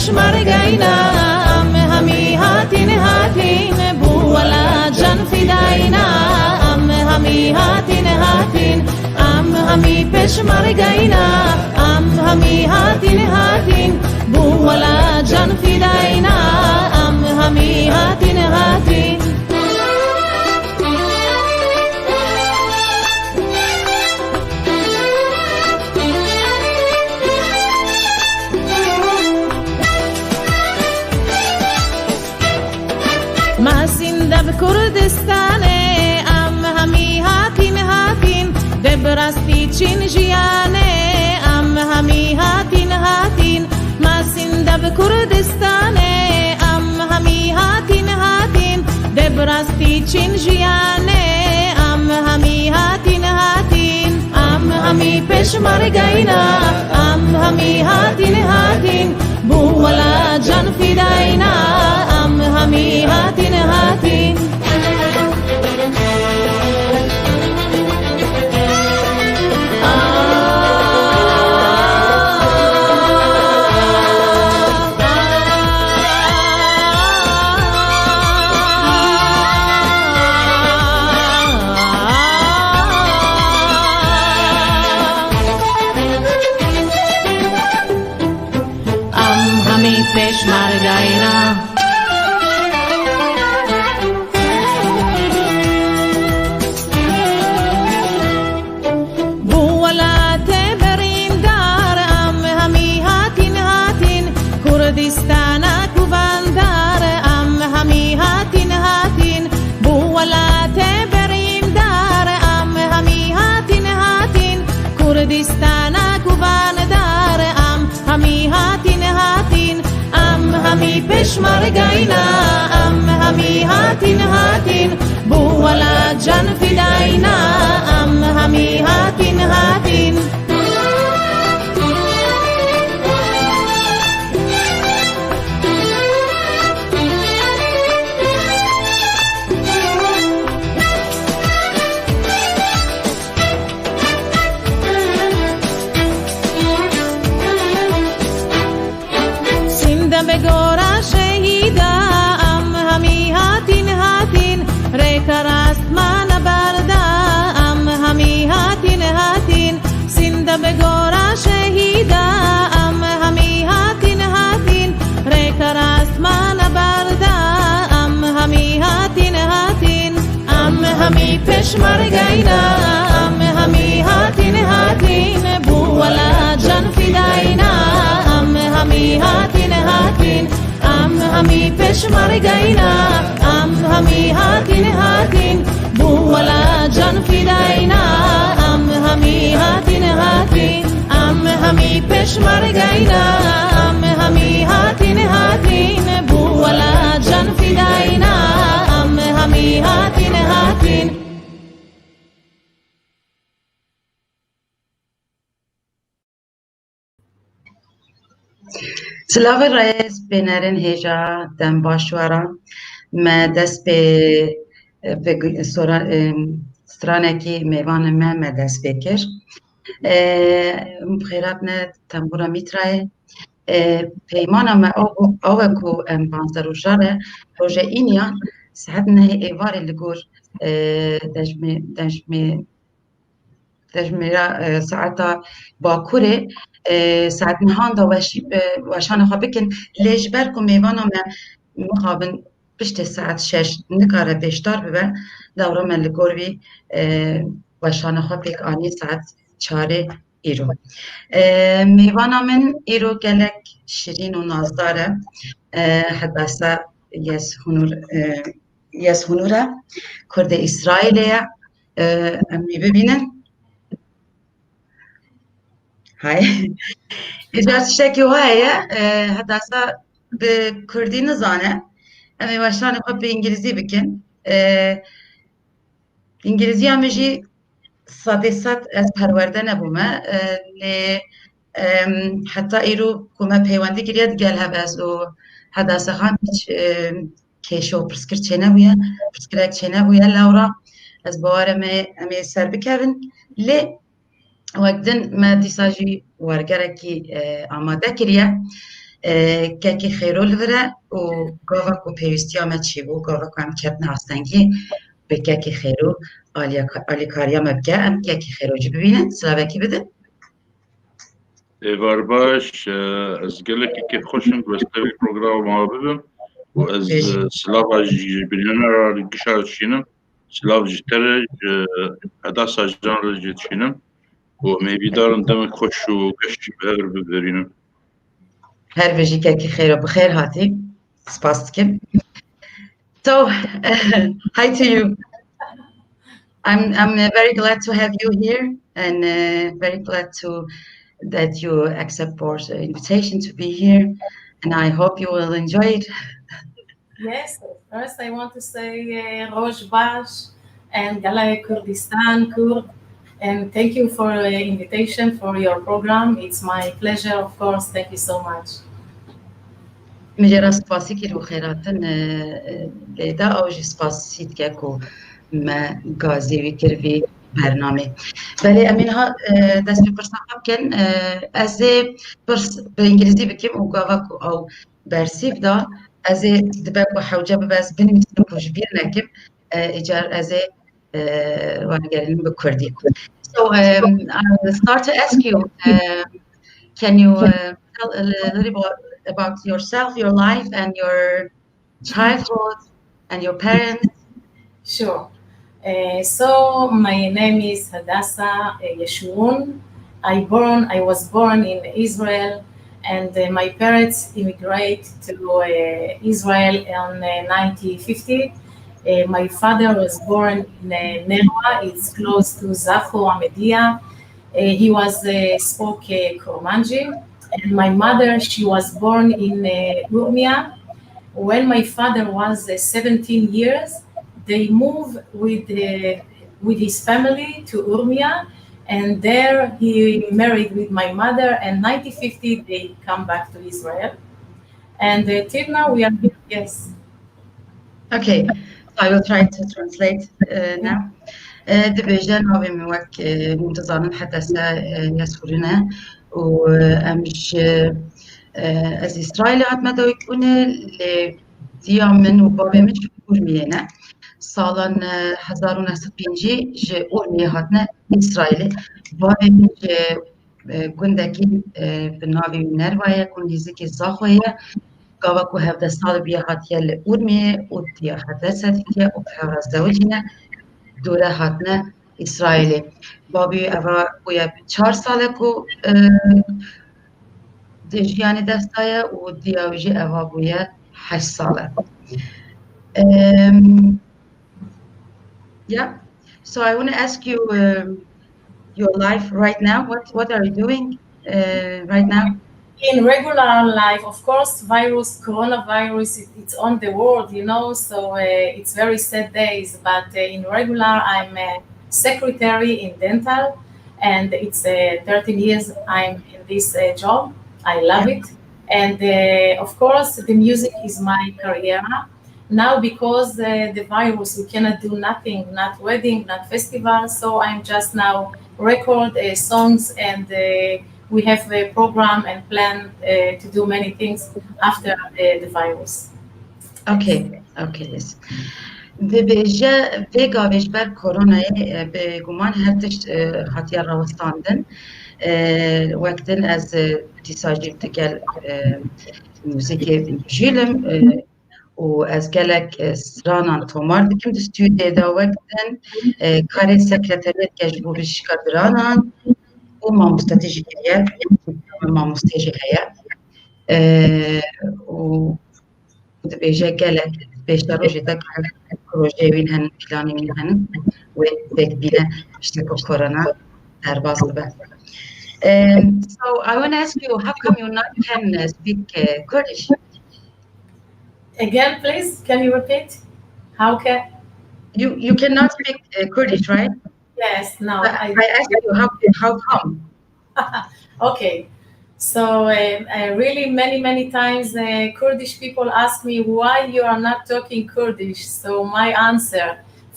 پشمرگینا ام همی هاتین هاتین بو ولا جان فداینا ام همی هاتین هاتین ام همی پشمرگینا ام همی هاتین هاتین بو ولا جان فداینا ام همی هاتین هاتین کردستان ام همی هاتین هاتین دبرستی چین جیانه ام همی هاتین هاتین ما سندب کردستان ام همی هاتین هاتین دبرستی چین جیانه ام همی هاتین هاتین ام همی پشمرگینا ام همی هاتین هاتین بو ولا جان فداینا ام همی هاتین هاتین پشمرگینا بو ولات بریم دار ام همی هاتین هاتین کردستان کوباندار ام همی هاتین هاتین بو ولات بریم دار ام همی هاتین هاتین کردستان کوباندار ام همی هاتین هاتین همی پشمرگینا ام همی هاتین هاتین بو ولا جان فداینا ام همی هاتین هاتین بگورا شهیدا ام همی هاتین هاتین ریکر آسمان بردا ام همی هاتین هاتین سند بگورا شهیدا ام همی هاتین هاتین ریکر آسمان بردا ام همی هاتین هاتین ام همی پشمرگینا ام همی هاتین هاتین بو ولا جان فداینا ام همی هاتین هاتین ام همی پشمرگینا ام همی هاتین هاتین بو ولا جان فداینا ام همی هاتین هاتین ام همی پشمرگینا ام همی هاتین هاتین بو ولا جان فداینا ام همی هاتین هاتین سلاوی رئیس بینرین هجا دم باشوارا ما دست به سترانکی میوان ما دست بکر بخیرات نه تنبورا میترای پیمانا ما آوکو پانزده روزاره روزه اینیا ساعت نه ایواری لگور دجميرا ساعتا باكوري ساعت نهان دا وشان خواه بکن لیجبر که میوانا مخابن پشت ساعت 6 نکاره بیشتر ببه دورا من لگوروی وشان خواه بک آنی ساعت 4 ایرو میوانا من ایرو گلک شیرین و نازداره حدثا یشورون کرد اسرائیلیه می ببینن های اجازه شکی هایی حدثا به کردی نزانه امی واشان خود به انگلیزی بکن انگلیزی هم جی صد از پرورده نبومه حتی ایرو کمه پیوندی گرید گل هبز و حدثا خان کشو پرسکر چه نبویه پرسکرک چه نبویه لورا از باورم امی سر بکرن وقتن ما دیساجی ورگره کی آماده کریه کەکی خێرۆ لەرە و گاڤک و پێویستیا me çî bû gavek em ketine astengî bi kekê xêro alîkariya me bike em kekê xêro jî bibînin silavekî bidin Êvar baş ez gelekî xweşim bi stevî programa bibim û ez silava jî binêra gişa dişînim silav ji te re ji Hadassa Jan re jî dişînim û mêvîdarin demek xweş û geştî bi hev re biberînim her ve jî kekê xêro bi xêr hatî spas dikim so hi to you I'm very glad to have you here and very glad that you accept our invitation to be here and I hope you will enjoy it. Yes, first I want to say Rosh Bash and Galay Kurdistan Kurd and thank you for the invitation for your program. It's my pleasure, of course. Thank you so much. مجرد سپاسی که رو خیراتن لیدا آوش سپاسید که کو ما گازی وی کروی برنامه ولی امین ها دست بی پرسان کن از به انگلیزی بکیم او گاوا او برسیف دا از دبک و حوجه بباز بنویسیم پروژبیر نکیم اجار از وانگرین بکردی so I will start to ask you can you tell a little bit about yourself, your life, and your childhood, and your parents? Sure. So my name is Hadassa Yeshurun. I was born in Israel, and my parents immigrated to Israel in 1950. My father was born in Mêvana. It's close to Zafo Amedia. He spoke Kurmanji. And my mother, she was born in Urmia. When my father was 17 years, they moved with his family to Urmia, and there he married with my mother. And 1950, they come back to Israel. And till now, we are here. Yes. Okay, I will try to translate now. دبیجه ناویم وک منتظرن حدثه یسورونه و امش از اسرائیل هات مدوی کنه لدیا من و بابی من ارمیه سالان 1905 جه ارمیه هاتنه اسرائیل بابی من جه گندکی به ناوی نروایه کنیزی که زاخویه گاوا که 17 سال بیا هاتیه لارمیه و دیا حدثه دیگه و که زوجینه دوره هاتنه اسرائیل بابی اوا کویا 4 ساله کو دیجیانی دستایه و دیاویجی اوا بویا 8 ساله yeah so I want to ask you your life right now what are you doing right now in regular life of course coronavirus it's on the world so it's very sad days but in regular I'm a secretary in dental and it's 13 years I'm in this job I love it and of course the music is my career now because the virus we cannot do nothing not wedding not festival so I'm just now record songs and we have a program and plan to do many things after the virus. Okay, yes. دبیجه ویگا ویجبر کرونا به گمان هرتش هاتیه راوستاندن وقتن از تیساجی تکل موسیقی جیلم و از گلک سرانان تومار دکیم دستوی دا وقتن کاری سکرتریت کجبو بشکر درانان و ما مستاتیجی کریه ما مستاجی هیا و دبیجه گلک بیشتر روزی تا پروژه وین هن پلانی وین هن و فکر بینه اشتکو کرونا در باز به so I want to ask you how come you not can speak Kurdish again please can you repeat how can you cannot speak Kurdish right yes no I asked you how come okay so really many times Kurdish people ask me why you are not talking Kurdish so my answer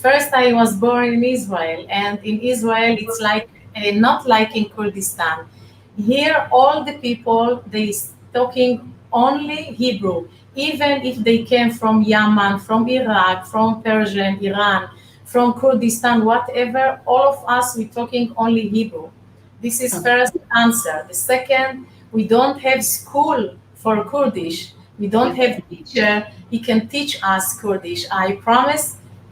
first I was born in Israel and in Israel it's like not like in Kurdistan here all the people they talking only Hebrew. Even if they came from Yemen, from Iraq, from Persian, Iran, from Kurdistan, whatever, all of us, we're talking only Hebrew. This is first answer. The second, we don't have school for Kurdish. We don't have teacher. He can teach us Kurdish. I promise,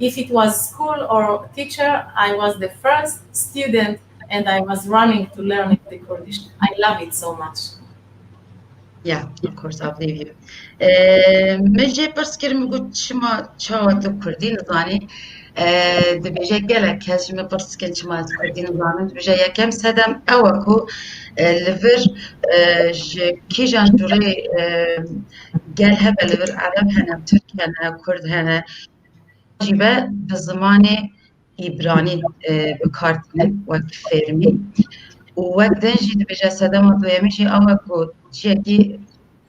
if it was school or teacher, I was the first student and I was running to learn the Kurdish. I love it so much. Yeah, of course, I believe you. Mece perskirmi gut çima çavatı Kurdin zani. Dibêje gelek kes ji me pirsgirên çima ez Kurdî nizanim dibêje yekem sedem ew e ku li vir ji kîjan curê gel hebe li vir Ereb hene, Türk hene, Kurd hene jî ve bi zimanê İbranî bikardînin wek fêrmî û wek din jî dibêje sedema duyemî jî ew e ku ciyekî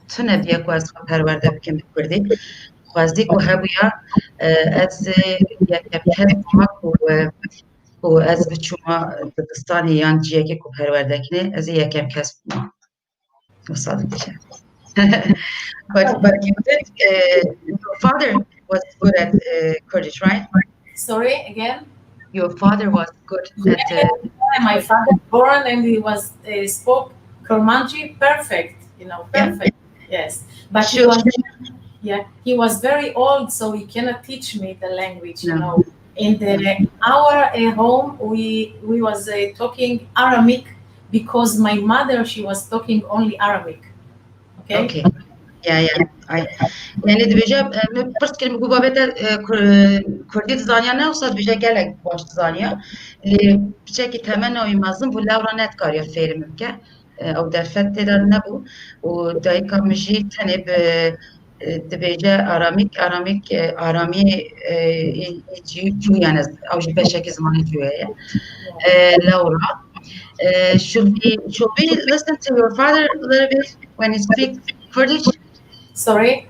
tune diye ku ez xwe perwerde bikim bi Kurdî xwazî ku hebûya ez yekem kes bûma ku ez biçûma dibistanê yan ciyekê ku perwerde kinê ez ê yekem kes bûma. Wisa dibêje. But you did, your father was good at Kurdish, right? Sorry, again? Your father was good at... My father born and he was spoke Kurmanji perfect, perfect. Yeah. Yes. But he was very old, so he cannot teach me the language, In our home, we was talking Aramaic because my mother, she was talking only Aramaic. Okay. Yeah. Yani dibêje pirsgirêm ku babete Kurdî dizaniya ne wisa dibêje gelek baş dizaniya lê piçekî temena wî mezin bû lewra ne dikariye fêrî bike ew derfet tê de nebû û dayîka min jî tenê bi dibêje aramiyê cûyan ez ew jî beşekî zimanê cûye ye lewra. Should we listen to your father a little bit when he speaks Kurdish? Sorry?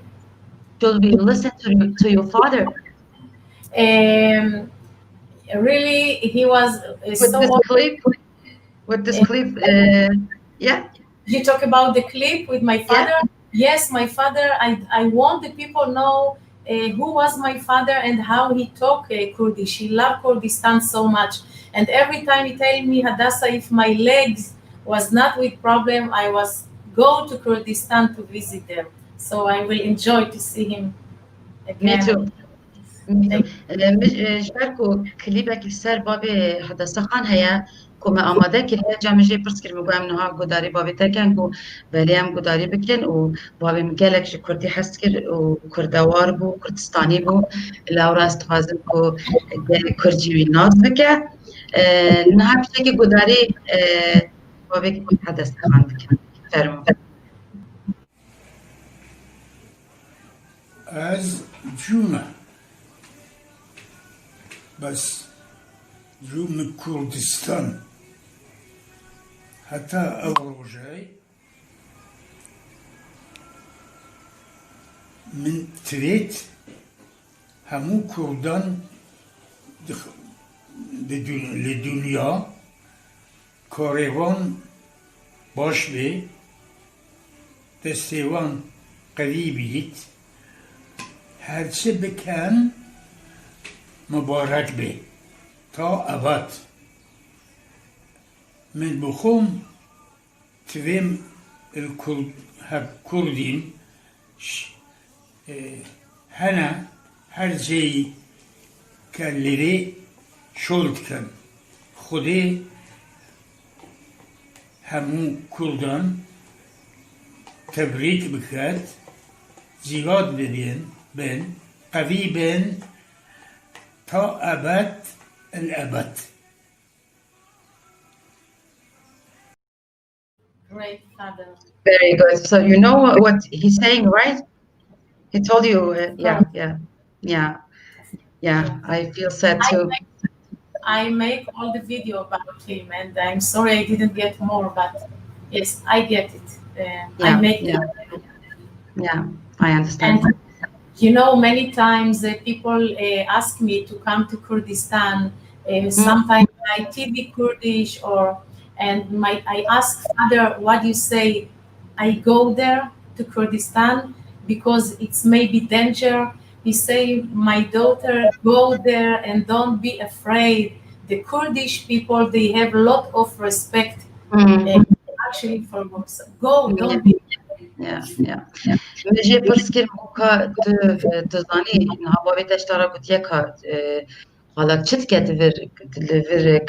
Should we listen to your father? Really, he was with this clip, yeah. You talk about the clip with my father? Yeah. Yes, my father, I want the people know who was my father and how he talked Kurdish. He loved Kurdistan so much. And every time he tell me, Hadassa, if my legs was not with problem, I was go to Kurdistan to visit them. So I will enjoy to see him again. Me too. Jberku klîbekî ser bavê Hadassa Xan heye ku me amade kiriye ca min jê pirs kir me em niha gudarî bavê te ken ku belê em gudarî bikin û bavê min gelek ji Kurdî hes kir û Kurdewar bû, Kurdistanî bû. Lewra ez dixwazim ku gelê Kurdcî wî naz bike. Niha piçekî gudarî bavê Hadassa Xan dikin. Fermo. از جومه بس جوم کردستان حتی اوروژای من تريت همو کردان لدنیا کاروان باش بی دستیوان قوی بید هرچه بکن مبارک به تا ابد من بخوم تویم الکردین هنه هر جایی که لیره شلد کن خودی همو کردان تبریک بکرد زیاد ببین بن قوی بن تا ابد الابد. Great, Father. Very good. So you know what he's saying, right? He told you, yeah. I feel sad too. I make all the video about him, and I'm sorry I didn't get more, but yes, I get it. I make it. Yeah, I understand. And many times people ask me to come to Kurdistan. Sometimes I TV Kurdish, and I ask Father, what do you say? I go there to Kurdistan because it's maybe danger. He say, my daughter, go there and don't be afraid. The Kurdish people, they have a lot of respect actually for Bursa. Go, don't be Yeah. Mejê pirskir muka tu zanî hava vê teştara gotiye ka halak çit ket vir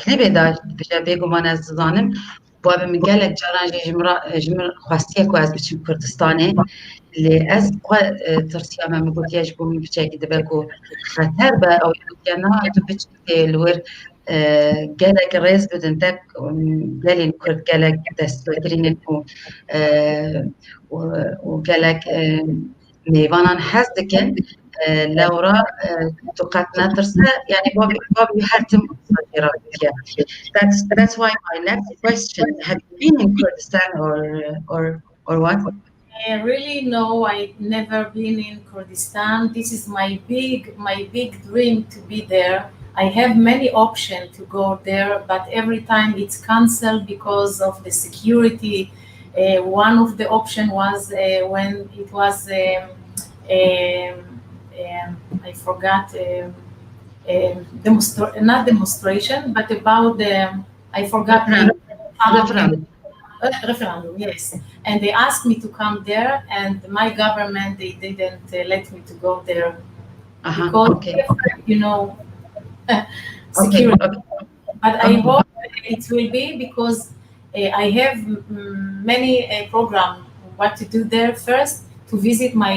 klibê da bije bêguman ez dizanim bavê min gelek caran jî ji min xwestiye ku ez biçim Kurdistanê lê ez xwe tirsiya me min gotiye ji bo min biçekî dibe ku xeter be ew gotiye na tu biçî li wir gelek rêz bidin tek gelên Kurd gelek destpêkirînin û gelek mêvanan hez dikin lewra tu qet netirse yani bavê her tim diye. That's why my next question: have you been in Kurdistan or what? Really, no, I never been in Kurdistan. This is my big dream to be there. I have many options to go there, but every time it's cancelled because of the security. One of the option was when it was I forgot not demonstration, but about I forgot referendum. Yes, and they asked me to come there, and my government they didn't let me to go there because security. Okay. But I hope it will be because I have many program what to do there. First, to visit my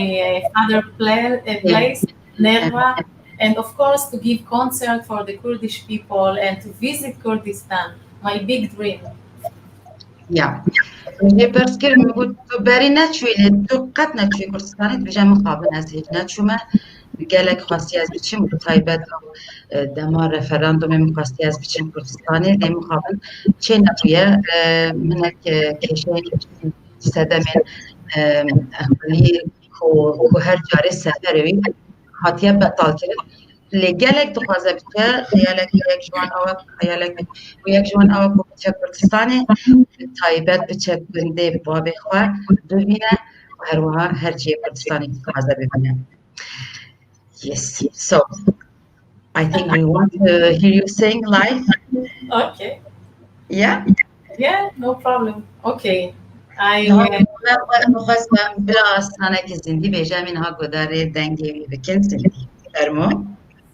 father place, Mêvana, and of course to give concert for the Kurdish people and to visit Kurdistan. My big dream. Yeah. Mejê pirskir min got tu berî neçûyî lê tu qet neçûyî Kurdistanê dibêje min xabin ez hêj neçûme gelek xwestiye ez biçim bi taybet dema referandumê min xwestiye ez biçim Kurdistanê lê min xabin çê nebûye minek kêşeyên sedemên eqlî ku her carê seferê wî hatiye betalkirin lê gelek dixwaze biçe xeyalek yek ji wan ew ku biçe Kurdistanê taybet biçe gundê bavê xwe bibîne her wiha her ciyê Kurdistanê dixwaze bibîne. Yes, so I think we want to hear you sing live. Okay. Yeah, No problem. Okay. مخواستم بلا سانکی زندی بیجا من ها گداره دنگی بکن زندی درمو.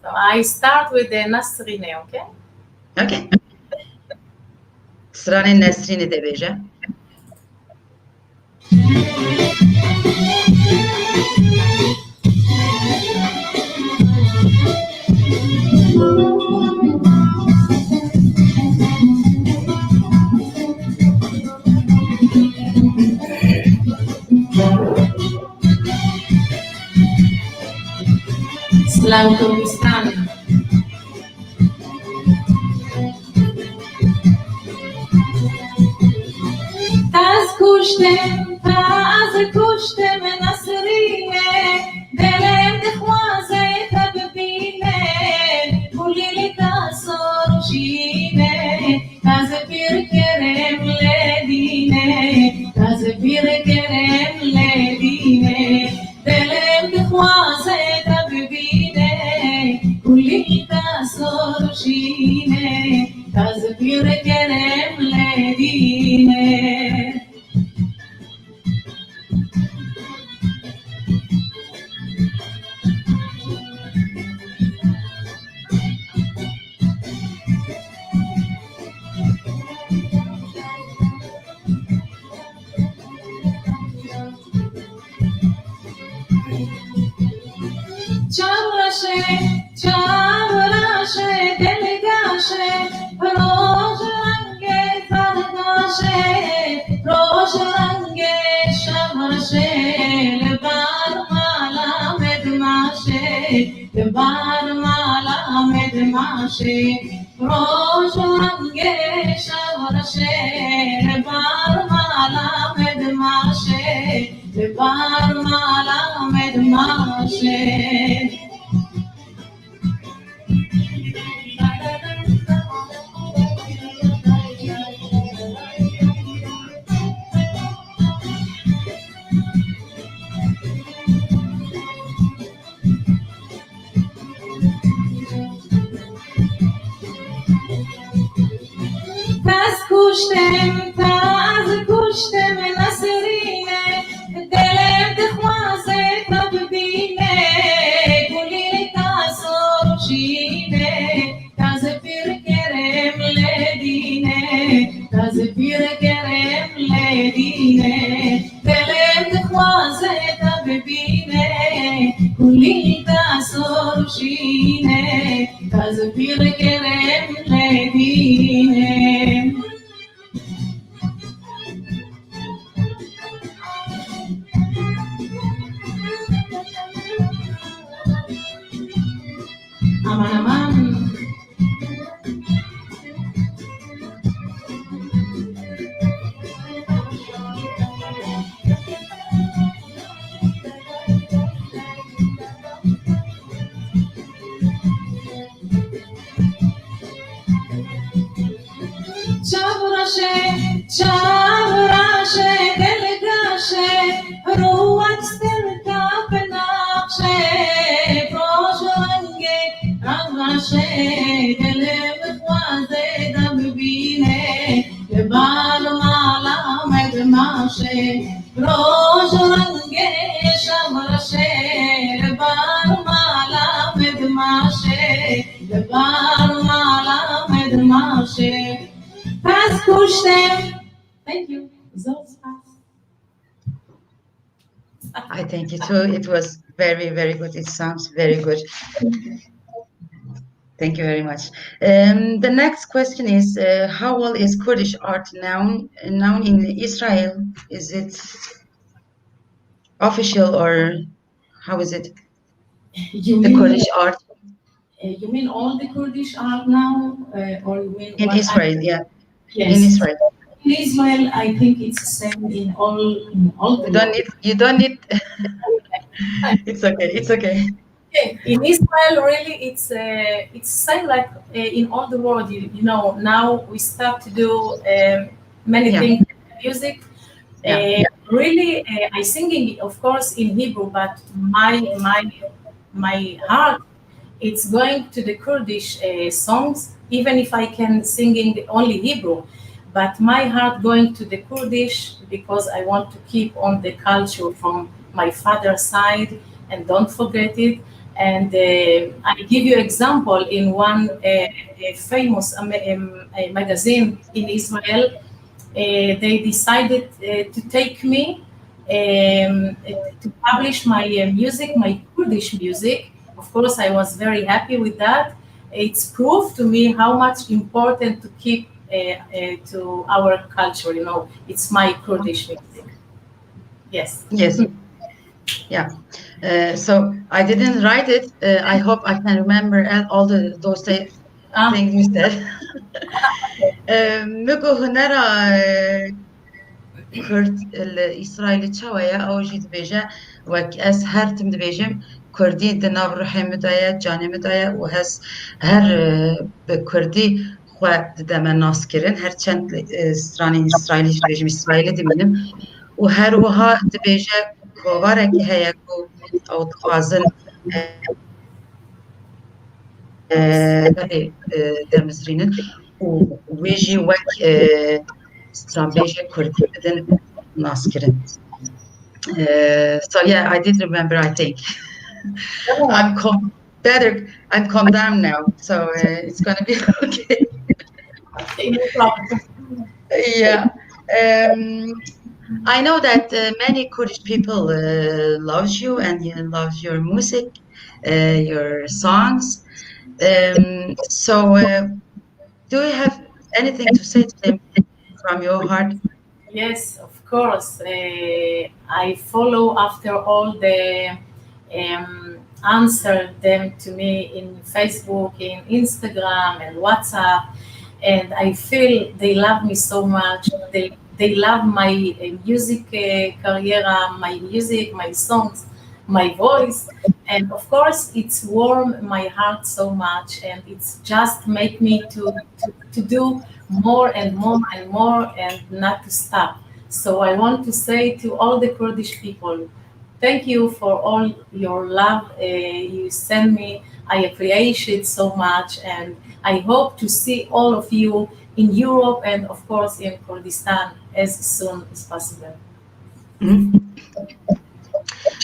So I start with the Nasrine, okay? Okay. سران نسرین ده بیجا. Islam Kurdistan. تاز کشتم نسرینه دلم دخوازه تببینه کلی لکاسور شینه تاز پیر کرم لدینه تاز پیر کرم لدینه دلم دخوازه تببینه کلی لکاسور شینه تاز پیر کرم لدینه چاوراشه دلگاشه روز رنگ فرگاشه روز رنگ شمرشه لبار مالا مدماشه لبار مالا مدماشه روز رنگ شمرشه لبار مالا مدماشه لبار مالا مدماشه كشتم تاز كشتم نسرينه دلم تخوازه تبدينه كلي تاسور شينه تاز بير كرم لدينه تاز بير كرم لدينه دلم تخوازه تبدينه كلي تاسور شينه تاز بير كرم لدينه Aman. Chavrashe, delgashe, ruach stelka penachshe, projange, ravashe, delem khwaze dabine, lebar mala medmashe, projange, chavrashe, lebar mala medmashe, lebar mala medmashe. Fast push them. Thank you. Results fast. I thank you too. It was very, very good. It sounds very good. Thank you very much. The next question is, how well is Kurdish art known in Israel? Is it official or how is it? The Kurdish art You mean all the Kurdish art now, or you mean in Israel? Yeah, yes. in Israel. In Israel, I think it's the same in all. You don't need. It's okay. It's okay. In Israel, really, it's same like in all the world. You know, now we start to do many things in music. Really, I sing of course in Hebrew, but my heart, it's going to the Kurdish songs, even if I can sing in only Hebrew. But my heart going to the Kurdish because I want to keep on the culture from my father's side and don't forget it. And I give you example in one famous magazine in Israel. They decided to take me to publish my music, my Kurdish music. Of course, I was very happy with that. It's proof to me how much important to keep to our culture. You know, it's my Kurdish music. Yes. Yes. Yeah. So I didn't write it. I hope I can remember all those things you said. مگو هنرا کرد الإسرائيلي تشاوية أو جيت بيجا وك أس هرتم دبيجم كردي دناب روحي مدايا جاني مدايا وهس هر بكردي خو ددما ناس كرن هر چند استراني إسرائيلي دبيجم إسرائيلي دمينم وهر وها دبيجا كوارك هيكو أو تخوازن درمزرينن ويجي وك Stranbêja Kurdi بدن ناس كرن. So yeah, I did remember. I think I'm calm down now, so it's gonna be okay. Yeah, I know that many Kurdish people loves you and loves your music, your songs. So do you have anything to say to them from your heart? Yes, of course. I follow after all the answer them to me in Facebook, in Instagram, and WhatsApp, and I feel they love me so much. They love my music career, my music, my songs, my voice, and of course it's warmed my heart so much, and it's just make me to do more and more and more and not to stop. So I want to say to all the Kurdish people, thank you for all your love you send me. I appreciate it so much, and I hope to see all of you in Europe and of course in Kurdistan as soon as possible.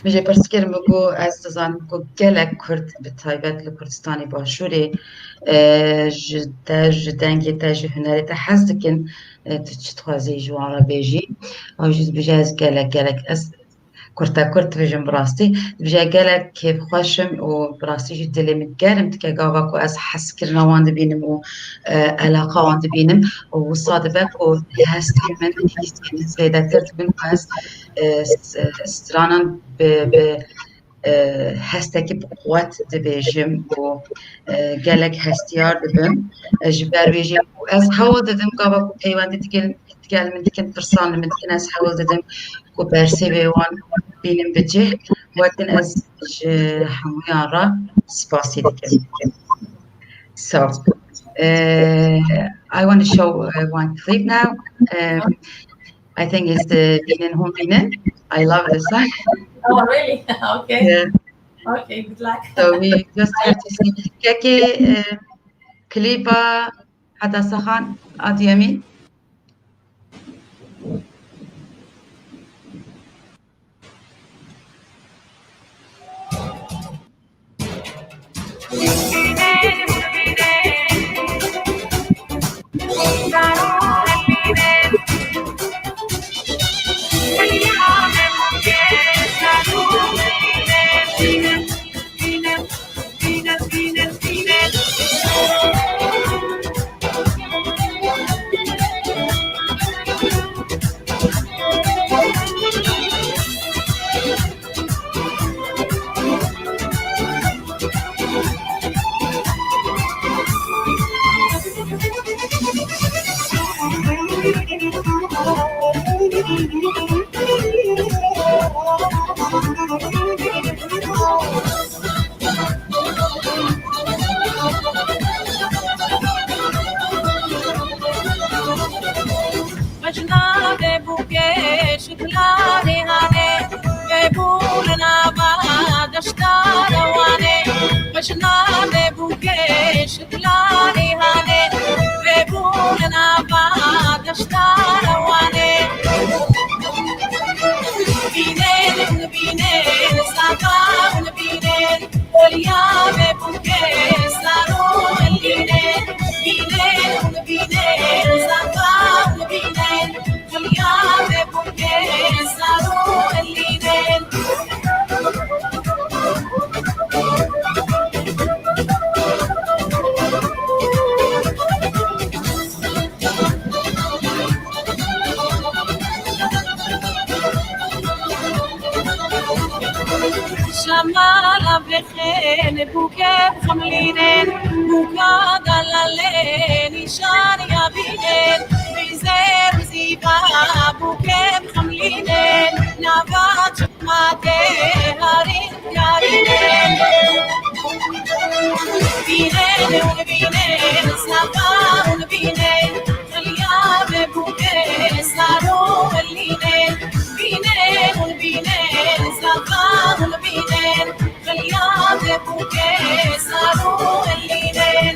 Mijê pirsgirême got ez dizanim ku gelek Kurd bi taybet li Kurdistanê Başûrê ji te ji dengê te ji hunerê te hez dikin tu çi dixwazî ji wan re bêjî ew jî dibêje ez gelek ez Kurta Kurd dibêjim bi rastî dibêje gelek kêfxweşim û bi rastî jî dilê min gerim dike gava ku ez hezkirina wan dibînim û alaqa wan dibînim û wisa dibe ku hestê min hîsên zêdetir dibin ku ez stranan bi hestekî bi quwet dibêjim û gelek hestiyar dibim ji ber wê jî ez hewl didim gava ku peywendî digel min dikin pirsan li min dikin ez hewl didim ku bersêvê wan bînim bi cih wetin ez ji hemûyan re spasî dikim. So I want to show one clip now. I think it's the Binin Hum Binin. I love this song. Oh, really? Okay. Yeah. Okay, good luck. So we just have to see. Keki klipa Hadassa Khan Adiyemi. Shamala v'chen buket chamlinen mukad alalen ishan yabinen vizer ziva buket chamlinen navat mate harin yarinen binen sava binen khalya buket saro linen binen sava binen khalya buket saro linen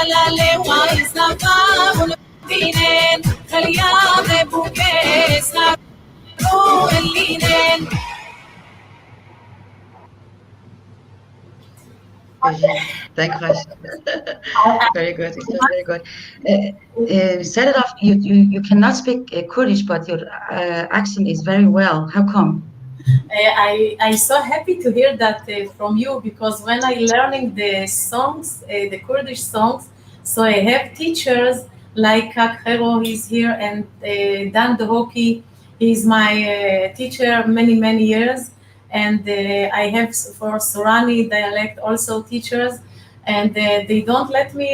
لا وايز نقام بينين خليا بوكيس نارو اللينين. Thank you. Very good. It was very good. Set it off. You cannot speak Kurdish, but your accent is very well. How come? I'm so happy to hear that from you, because when I learning the songs, the Kurdish songs, so I have teachers like Kak Hero, he's here, and Dan Dohoki, he's my teacher many years, and I have for Sorani dialect also teachers, and they don't let me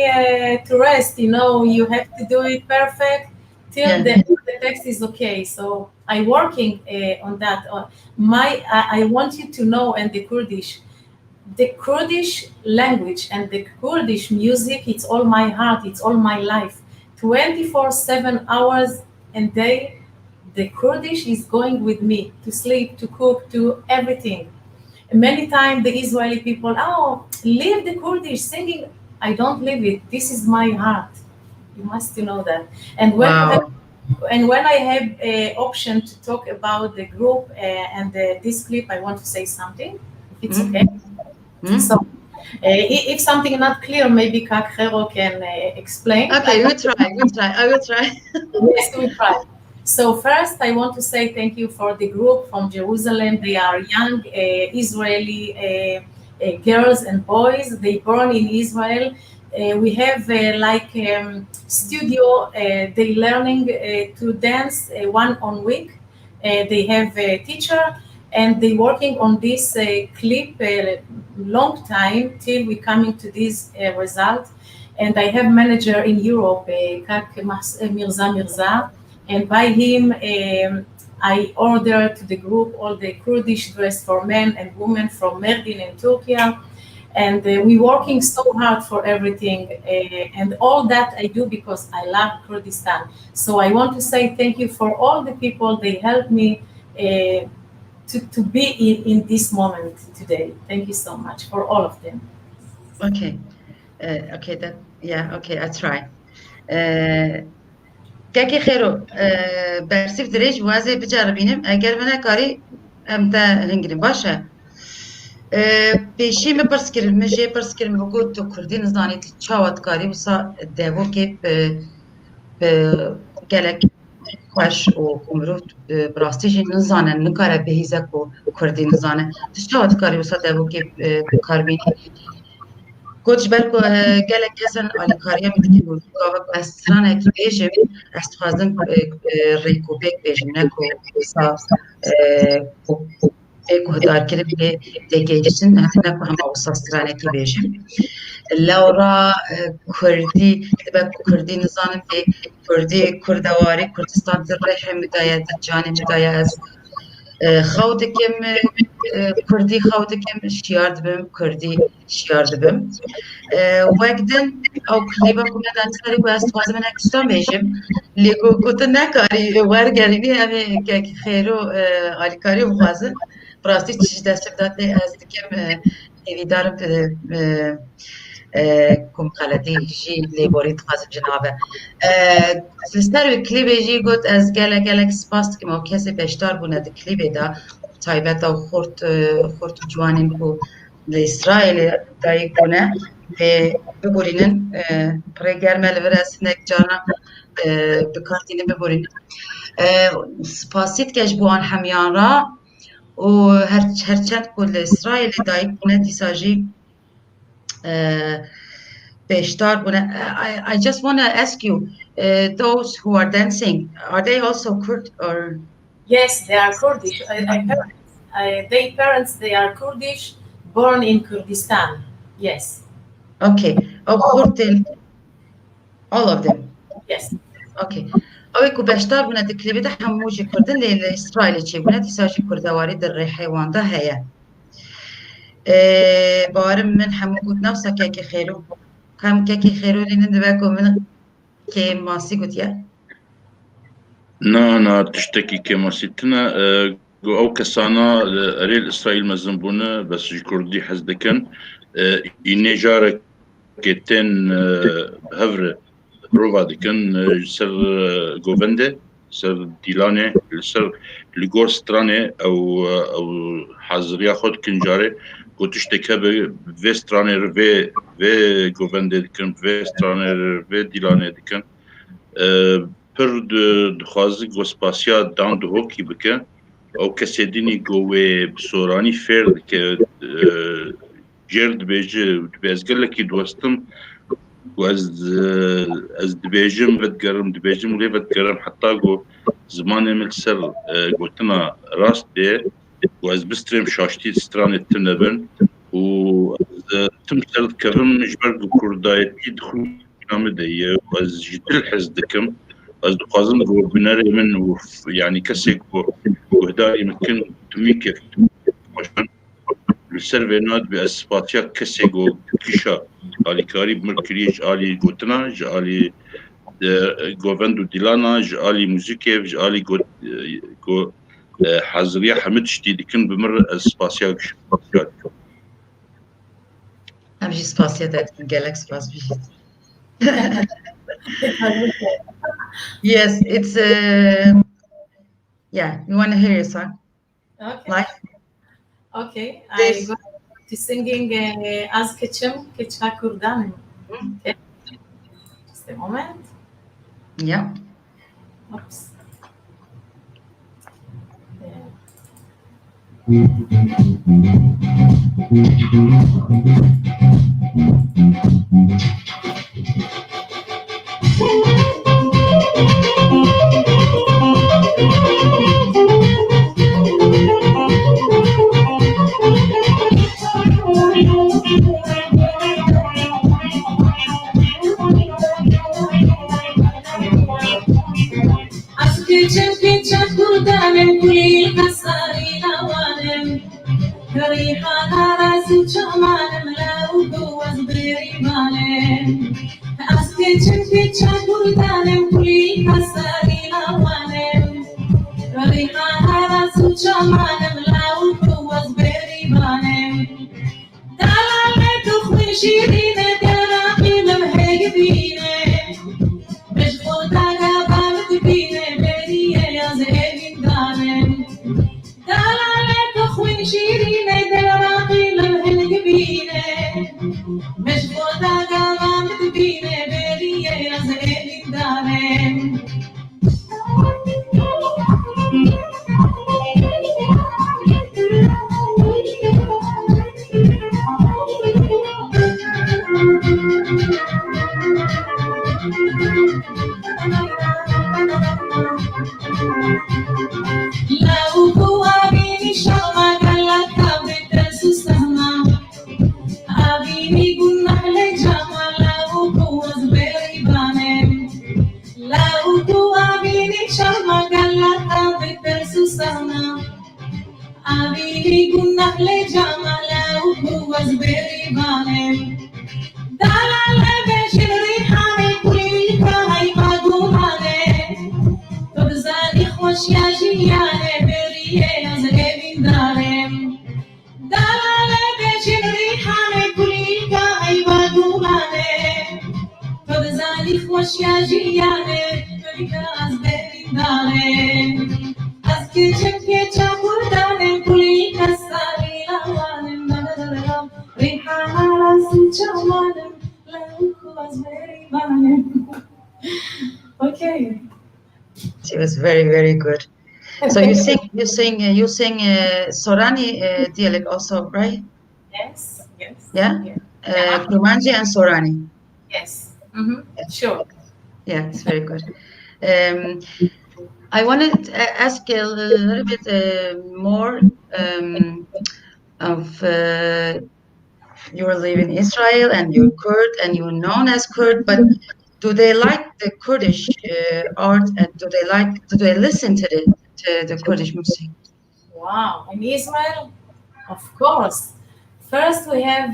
to rest. You know, you have to do it perfect till the text is okay. So I'm working on that. I want you to know, and the Kurdish language and the Kurdish music, it's all my heart, it's all my life. 24/7 hours a day, the Kurdish is going with me to sleep, to cook, to everything. Many times the Israeli people, leave the Kurdish singing. I don't leave it. This is my heart. You must know that. And when I have an option to talk about the group and this clip, I want to say something, if it's okay. So if something not clear, maybe Kak Hero can explain. Okay, I will try. Yes, we try. So first, I want to say thank you for the group from Jerusalem. They are young Israeli girls and boys. They born in Israel. We have studio. They learning to dance 1 week. They have a teacher, and they working on this clip long time till we coming to this result. And I have manager in Europe, Kak Mirza. And by him, I order to the group all the Kurdish dress for men and women from Mardin and Turkey. And we're working so hard for everything. And all that I do because I love Kurdistan. So I want to say thank you for all the people. They helped me to be in this moment today. Thank you so much for all of them. Okay. Okay, I try. Kaki Khero, bersif dirêj wazê biceribînim, eger me nekarî em te hingirîn. Baş e. Pêşî me pirs kirin, me jê pirs kirin, me got tu Kurdî nizanî çawa dikarî wisa devokê bi gelek xweş û ku mirov bi rastî jî nizane, nikare bihîze ku Kurdî nizane. Tu çawa dikarî wisa devokê bikarbînî? Got ji ber ku gelek kesan alîkariya min dikî û gavek ez stranekî bêjim, ez dixwazim rêkûpêk bêjim, ne ku wisa pêk û hidarkirin pê têgehîştin, ne ku hema wisa stranekî bêjim. Lewra Kurdî, dibe ku Kurdî nizanim pê Kurdî, Kurdewarî, Kurdistan di rêhê me de ye, di canê me de ye, ez xew dikim, Kurdî xew dikim, şiyar dibim, Kurdî şiyar dibim. Wek din ew klîba ku me danîskarî ku ez dixwazim hinek tiştan bêjim, lê gotin nekarî wergerînî em ê Kekî Xêro alîkarî bixwazin. Bi rastî çi ji dest da tê ez dikim hêvîdarim ku xeletî jî lêborî dixwazim ji nave. Li ser wê klîbê jî got ez gelek spas dikim ew kesê beşdar bûne di klîbê de, taybet ew xort û ciwanên ku li İsraîlê dayîk bûne lê biborînin pirê germ e li vir ez hinek caran bikartînin biborînin. Spasî dike ji bo an hemiyan re û herçend ku li İsraîlê dayîk bûne dîsa jî beşdar bûne. I just want to ask you, those who are dancing, are they also Kurd or? Yes, they are Kurdish. Their parents, they are Kurdish, born in Kurdistan. Yes. Okay. Kurd, all of them. Yes. Okay. Ew ku beşdar bûne di klîbê de hemû jî Kurdin lê li İsraîlê çêbûne dîsa jî kurdewarî di rêhê wan de heye. Barim min hemû got nefsa Kekî Xêro. Hem Kekî Xêro lînin dibe ku min kê masî gotiye? Na tiştekî kêmasî tune ew kesana erê li İsraîl mezin bûne bes ji Kurdî hez dikin. Înê jarek كيتين بهفر روفا ديكن سر جوفندي سر ديلاني سر لغور ستراني او حزريا خود كنجاري قلتش تكاب في ستراني في جوفندي ديكن في ستراني في ديلاني ديكن پر دخوازی گوسپاسیا دان دو هوکی بکن او کسی دینی گوه بسورانی فرد که جرد بیجه بیزگل کی دوستم و از دبیجم ودگرم دبیجم لی ودگرم حتی گو زمان ملسر گوتنا راست ده و از بسترم شاشتی ستران تنبن و تم سرد کفم جبر کردایتی دخول نامده و از جدل حز دکم از دخوازم گو بناره من يعني كسي گو هدار يمكن تميكف عشان السيرفينات بأسفاتيا كسي گو كيشا علي كاري بمركريج علي گوتنا علي گوفندو ديلانا علي موزيكيف علي گو حزريا حمد شتي كن بمر اسفاتيا همجي سباسيا دايت جالك سباس بيجي. Yes, it's yeah. You want to hear your song? Okay. Live? Okay. This- I go to singing Az Ketchem Ketcha Kurdanim. Okay. Just a moment. Yeah. Oops. Yeah. Az Ketchem Ketcha Kurdanim Kuli Kasari Lawanem Kariha Rasu Chamanem Laudu was Berimanem Az Ketchem Ketcha Kurdanim Kuli Kasari Lawanem Kariha Rasu Chamanem Laudu was Berimanem Dalale Tukhmi Shirine Daraqi Lamhegibine Bishkotaga Balkibine Beriye Az Evîn Danem Dalale Tukhmi Shirine Daraqi Lamhegibine Bishkotaga Balkibine Beriye Az Evîn Danem Lauku Avini Shalma Galaka Betesu Sahma Avini Gunahle Jama Lauku was very banem Lauku Avini Shalma Galaka Betesu Sahma Avini Gunahle Jama Lauku was very banem Dalale Beshiri Hane Kulika Haipa Gumane Tobzani Khoshiyane Beriye Az Evîn Danem Dalale Beshiri Hane Kulika Haipa Gumane Tobzani Khoshiyane Beriye Az Evîn Danem Az Ketchem Ketcha Kurdanim Kulika Sari Lawanem Dadadalam Rihana Rasu Chamanem Lauku Was Berimanem. Okay. She was very, very good. So you sing Sorani dialect also, right? Yes. Yes. Yeah? Yeah. Kurmanji and Sorani. Yes. Sure. Yeah, it's very good. I wanted to ask a little bit more of you were living in Israel and you're Kurd and you're known as Kurd, but do they like the Kurdish art and do they listen to the Kurdish music? Wow. In Israel, of course. First, we have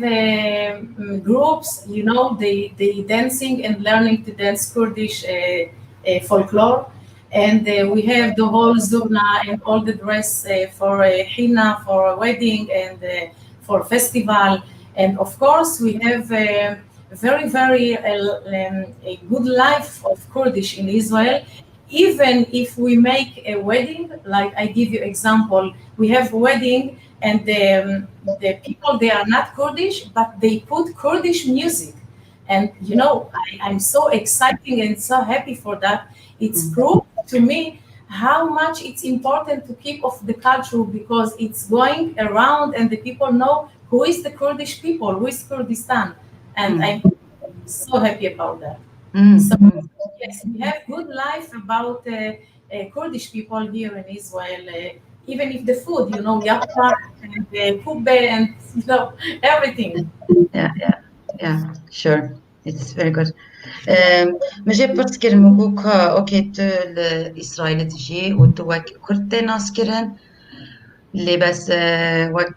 groups, they dancing and learning to dance Kurdish folklore. And we have the whole zurna and all the dress for henna, for a wedding and for festival. And of course, we have very, very a good life of Kurdish in Israel. Even if we make a wedding, like I give you example, we have wedding and the people, they are not Kurdish, but they put Kurdish music. And you know, I'm so excited and so happy for that. It's proof to me how much it's important to keep of the culture, because it's going around and the people know who is the Kurdish people, who is Kurdistan. And I'm so happy about that. So yes, we have good life about Kurdish people here in Israel, even if the food, you know, yappa and kubbe and you know, everything. Yeah, sure. It's very good. ما جاب بتذكر موجوكا اوكي تو الاسرائيلي تجي وتوك كرتي ناسكرن اللي بس وك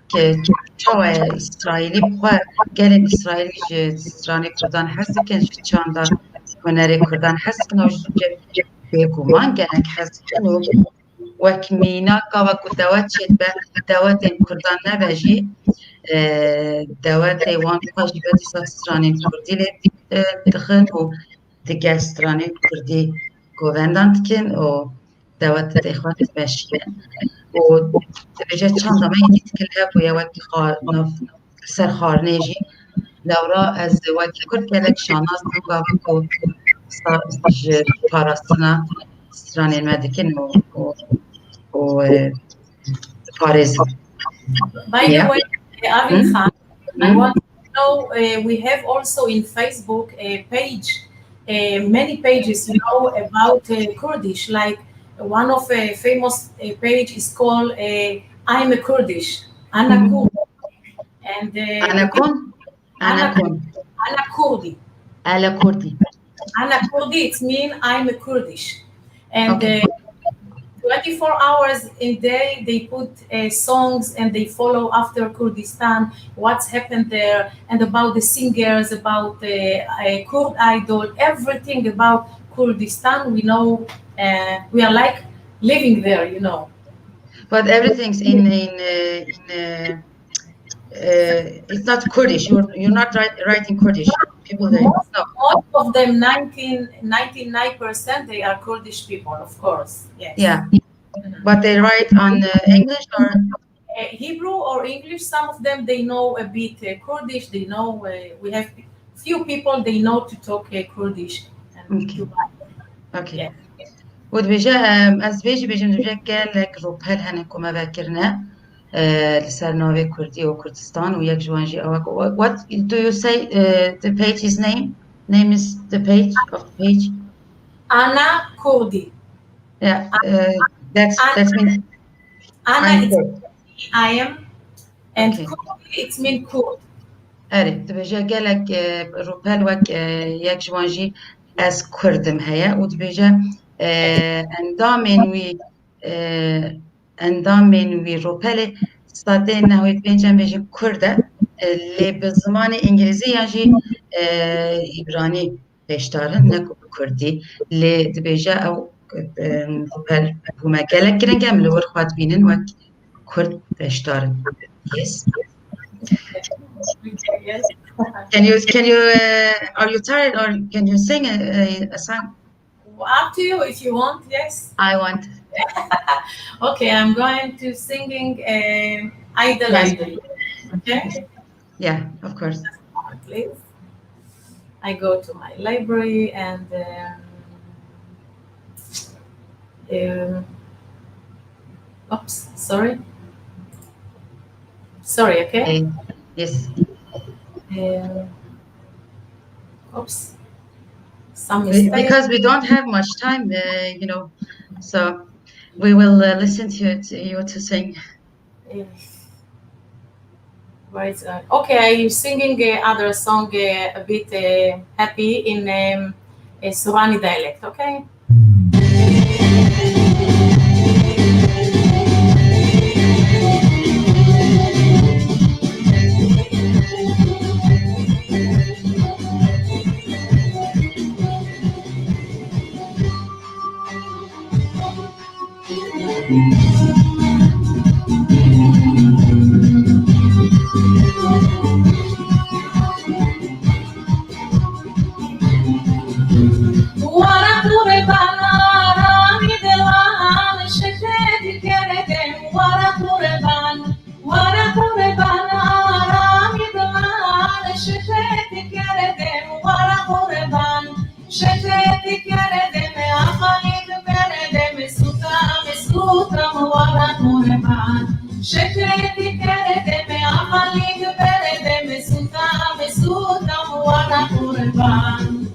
تشوا اسرائيلي بخوا قال الاسرائيلي جستراني كردان حس كان شاندا وناري كردان حس كانوا بيكو ما كانك حس كانوا وك مينا كاوك دوات شد دوات كردان نبجي دوات وان قاجي بدي ساتراني كردي لي دخن و دقال ستراني كردي كوفندان كن و دوات تخوات باشين و تبجي چند ما يدي تكلها ويا وكي نف سر خارنيجي لورا از وكي كرد كلك شاناز نقابكو ج باراستنا ستراني المدكن و باريس. By the way, Avin Khan, I want to know, we have also in Facebook a page, many pages, you know, about Kurdish. Like one of a famous page is called I'm a Kurdish, Ana Kurdi. And Ana Kurdi. Ana Kurdi, it means I'm a Kurdish. And 24 hours a day, they put songs and they follow after Kurdistan, what's happened there, and about the singers, about the Kurd idol, everything about Kurdistan. We know, we are like living there, you know. But everything's in it's not Kurdish. You're not writing Kurdish. People there. Most of them, 99%, they are Kurdish people, of course. Yes. Yeah. But they write on English or Hebrew or English. Some of them, they know a bit Kurdish. They know, we have few people, they know to talk Kurdish. Okay. Yeah. ودبيجا از بيجي نرجع قال لك روبهل هنكم ذاكرنا لسر نوفي كردي وكردستان وياك جوانجي أواك. What do you say the page's name? Name is the page of the page? Ana Kurdi. Yeah, that's mean Ana is I am, and Okay. Kurdi it means Kurd. أري دبيجا قال لك روبهل وك ياك جوانجي از كردم هيا ودبيجا اندامن وی روپله ساده نهوی پنجم بيجي كرده اللي بالزمان انجليزي يجي إبراني بيشتارن نكو كردي اللي دبيجا او روپل هما قالك كرن كامل ورخوات بينن وك كرد بيشتارن. Yes. Yes. Can you are you tired or can you sing a song? Up to you if you want. Yes. I want. Okay, I'm going to singing Idol Yes. Idol. Okay. Yeah, of course. Please. I go to my library and oops, sorry. Sorry, okay. Yes. Oops. Some mistake. Because we don't have much time, you know, so we will listen to you to sing. Right. Okay, I'm singing other song a bit happy in Sorani dialect. Okay. ورا قربان آرامی دلان شتت کردم ورا قربان آرامی دلان شتت کردم ورا قربان شتت کردم آخرید بردم سوتم ورا قربان شتت کردم آخرید بردم سوتم ورا قربان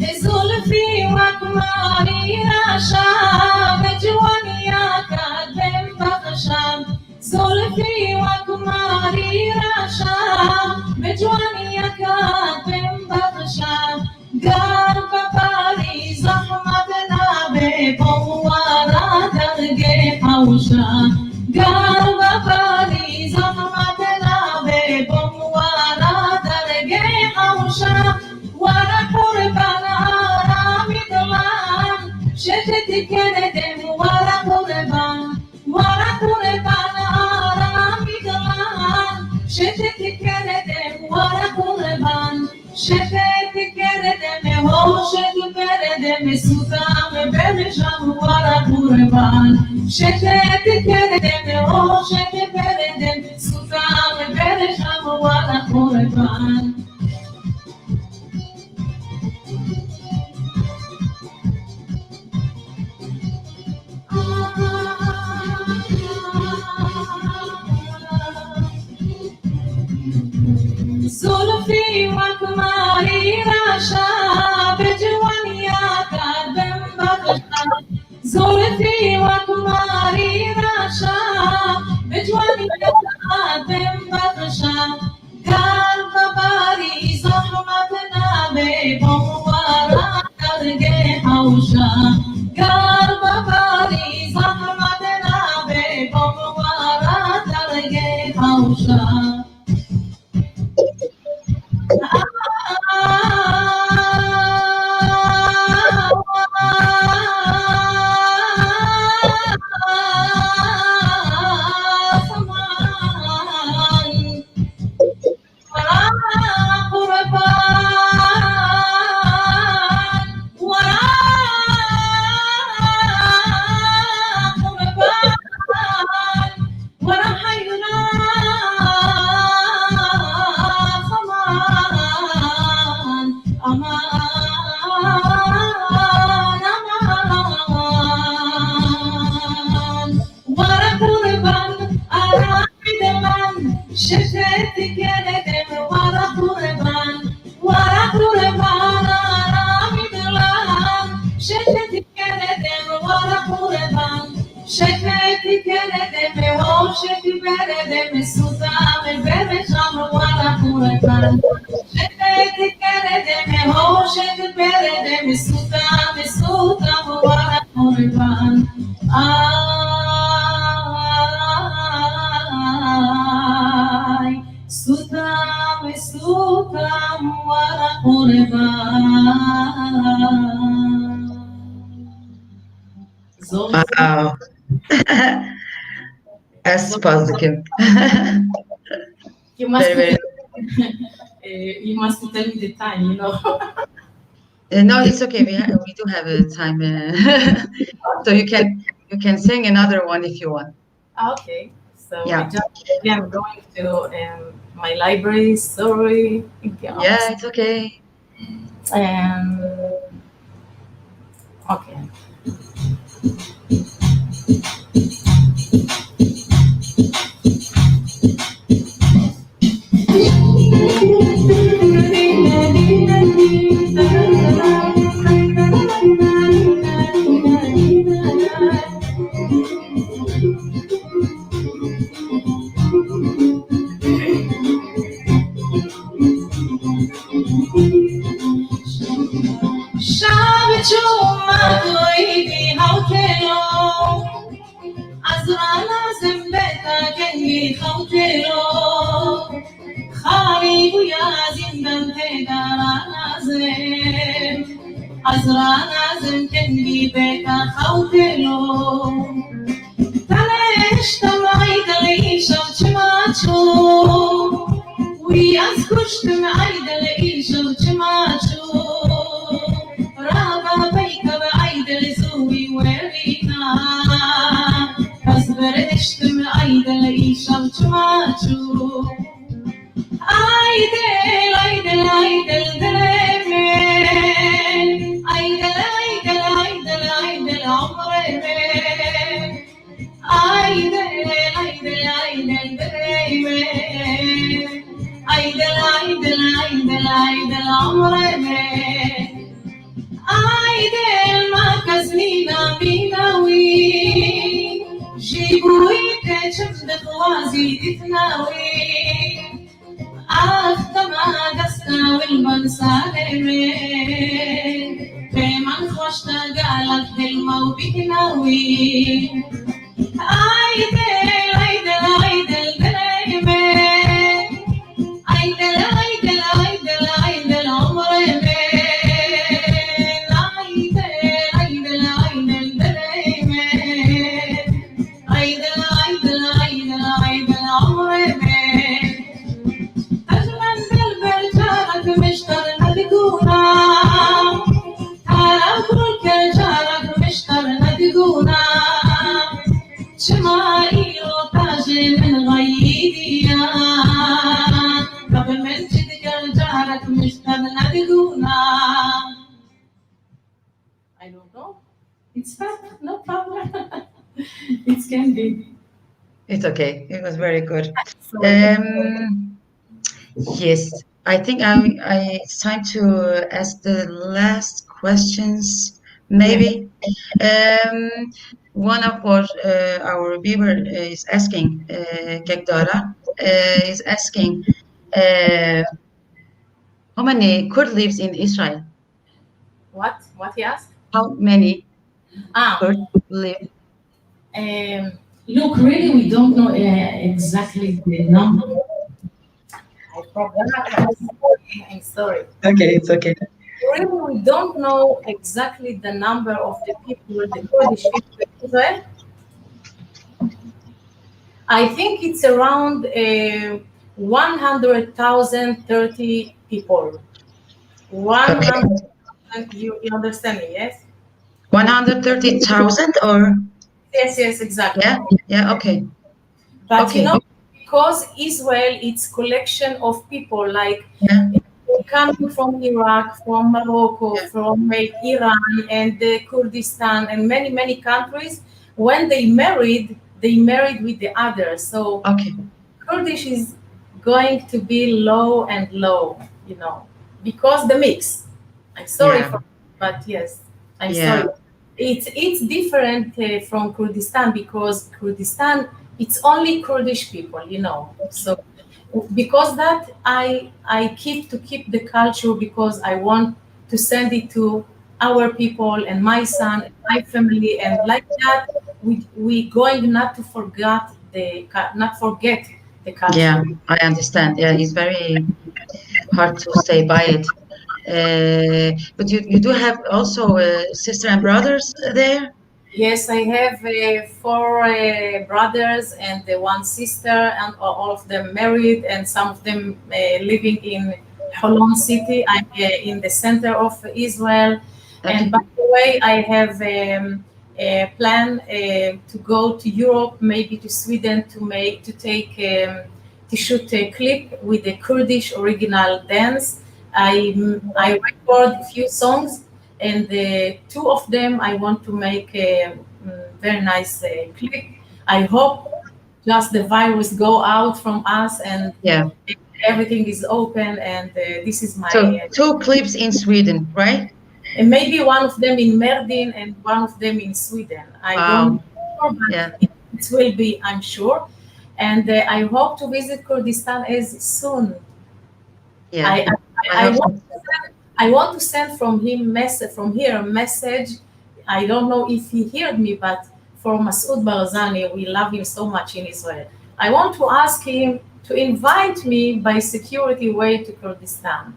زلفي وكماري راشا بجوانيا كاتم بخشام زلفي وكماري راشا بجوانيا كاتم بخشام قرب باري زحمتنا ببوارا درجي حوشا قرب باري زحمتنا ببوارا درجي حوشا ورا قربان آرامی دلان شتت کردم ورا قربان آرامی دلان شتت کردم ورا قربان شتت کردم هوشت بردم سوتم برشم ورا قربان شتت کردم هوشت بردم سوتم برشم ورا قربان زلفي وكماري راشا بجوانيا كاتم بخشام زلفي وكماري راشا بجوانيا كاتم بخشام قلب باري زحمتنا ببوارا درجي حوشا قلب باري زحمتنا ببوارا درجي حوشا شتت كردم ورا قربان آرامی دلان شتت کردم ورا قربان شتت کردم هوشت بردم سوتم برشم ورا قربان شتت کردم هوشت بردم سوتم ورا قربان سوتم ورا قربان Wow. سپاس دکم. You must Very, you must tell me the time, you know. No, it's okay. We do have a time, so you can sing another one if you want. Okay, so Yeah. I'm going to my library. Sorry. Yeah, it's okay. Okay. شب چون من توی בי חוטלו חריבו יזים דנטה דרנזם אז רנזם כן בי בטה חוטלו תלש תמאי דלי שם צ'מצ'ו ויאז קושתם עיד דלי שם צ'מצ'ו רבה ביקה בעיד לזוהי ורינה אז בردשתם עיד דלי שם צ'מצ'ו עידל עידל עידל דלמן עידל עידל עידל עידל עמרמן عيدل عيدل عيدل دايما عيدل عيدل عيدل عيدل عمرنا عيدل ما كزنينا بيناوي جيبوا يكشف دخوازي تتناوي عفت ما دسنا والبنسالمين بمن خوشنا قالت هلما وبيناوي عيدل عيدل عيدل دايما عيدل عيدل عيدل عيدل عمرنا عيدل عيدل عيدل دايما عيدل عيدل عيدل عيدل عمرنا أجمل بلبل جارك مشتر ندقونا تعرف كل جارك مشتر ندقونا شمائل وطاج من غيديا قبل من جدك جارك مشتغل ندقونا I don't know. It's fine. No problem. It can be. It's okay. It was very good. Yes, I think it's time to ask the last questions. Maybe one of our viewer is asking, Kekdara, is asking, how many Kurd lives in Israel? What? What he asked? How many Ah, Kurd live? Look, really, we don't know exactly the number. I forgot. I'm sorry. Okay, it's okay. Really, we don't know exactly the number of the people, the Kurdish people in Israel. I think it's around 100,030 people. 100,000, you understand me, yes? 130,000 or? Yes, exactly. Yeah, okay. But Okay. you know, because Israel, it's collection of people like coming from Iraq, from Morocco, from Iran and Kurdistan and many countries. When they married with the others. So Okay. Kurdish is going to be low and low, you know, because the mix. I'm sorry but yes, I'm sorry. It's different from Kurdistan because Kurdistan, it's only Kurdish people, you know. So because that I keep the culture because I want to send it to our people and my son and my family, and like that we going not forget the culture. Yeah, I understand. Yeah, it's very hard to stay by it. But you do have also sister and brothers there? Yes, I have 4 brothers and 1 sister, and all of them married, and some of them living in Holon City. I'm in the center of Israel. Okay. And by the way, I have a plan to go to Europe, maybe to Sweden, to shoot a clip with the Kurdish original dance. I record a few songs. And the 2 of them, I want to make a very nice clip. I hope just the virus go out from us and everything is open. And this is my... So 2 clips in Sweden, right? And maybe one of them in Merdin and one of them in Sweden. I don't know, but it will be, I'm sure. And I hope to visit Kurdistan as soon. Yeah. I want to send from here a message. I don't know if he heard me, but for Masoud Barzani, we love him so much in Israel. I want to ask him to invite me by security way to Kurdistan.